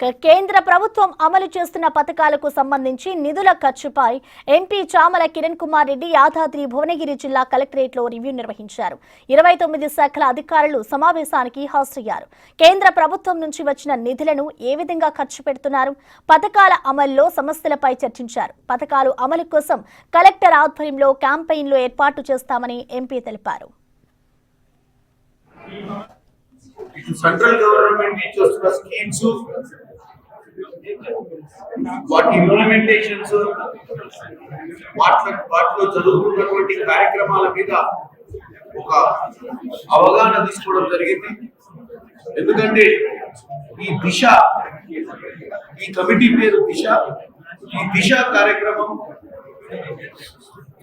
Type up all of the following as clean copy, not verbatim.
కేంద్ర ప్రభుత్వం అమలు చేస్తున్న పథకాలకు సంబంధించి నిధుల ఖర్చుపై ఎంపీ చామల కిరణ్ కుమార్ రెడ్డి యాదాద్రి భువనగిరి జిల్లా కలెక్టరేట్లో రివ్యూ నిర్వహించారు. 29 శాఖల అధికారులు సమావేశానికి హాజరయ్యారు. కేంద్ర ప్రభుత్వం నుంచి వచ్చిన నిధులను ఏ విధంగా ఖర్చు పెడుతున్నారు, పథకాల అమలులో సమస్యలపై చర్చించారు. పథకాలు అమలు కోసం కలెక్టర్ ఆధ్వర్యంలో క్యాంపెయిన్లు ఏర్పాటు చేస్తామని ఎంపీ తెలిపారు. సెంట్రల్ గవర్నమెంట్ నుంచి వస్తున్న స్కీమ్స్, వాటి ఇంప్లిమెంటేషన్స్, వాటిలో జరుగుతున్నటువంటి కార్యక్రమాల మీద ఒక అవగాహన తీసుకోవడం జరిగింది. ఎందుకంటే ఈ కమిటీ పేరు ఈ దిశ కార్యక్రమం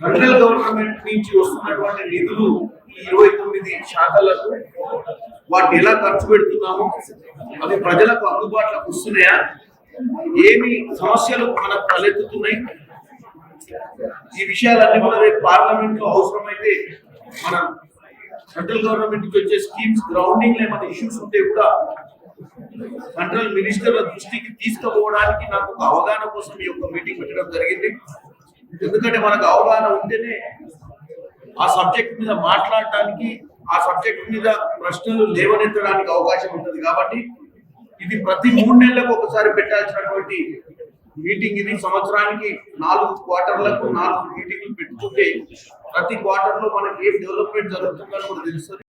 సెంట్రల్ గవర్నమెంట్ నుంచి వస్తున్నటువంటి నిధులు 29 శాఖలకు వాటిని ఎలా ఖర్చు పెడుతున్నాము, అవి ప్రజలకు అందుబాటులోకి వస్తున్నాయా, ఏమి సమస్యలు మనకు తలెత్తుతున్నాయి, ఈ విషయాలన్నీ కూడా రేపు పార్లమెంట్ లో అవసరమైతే మన సెంట్రల్ గవర్నమెంట్ నుంచి వచ్చే స్కీమ్స్ గ్రౌండింగ్ లో ఏమైనా ఇష్యూస్ ఉంటే కూడా సెంట్రల్ మినిస్టర్ల దృష్టికి తీసుకుపోవడానికి నాకు ఒక అవగాహన కోసం ఈ యొక్క మీటింగ్ పెట్టడం జరిగింది. ఎందుకంటే మనకు అవగాహన ఉంటేనే ఆ సబ్జెక్ట్ మీద మాట్లాడటానికి, ఆ సబ్జెక్ట్ మీద ప్రశ్నలు లేవనెత్తడానికి అవకాశం ఉంటుంది. కాబట్టి ఇది ప్రతి 3 నెలలకు ఒకసారి పెట్టాల్సినటువంటి మీటింగ్. ఇది సంవత్సరానికి 4 క్వార్టర్లకు 4 మీటింగ్లు పెట్టుకుంటే ప్రతి క్వార్టర్ లో మనకి ఏం డెవలప్మెంట్ జరుగుతుందని కూడా తెలుస్తుంది.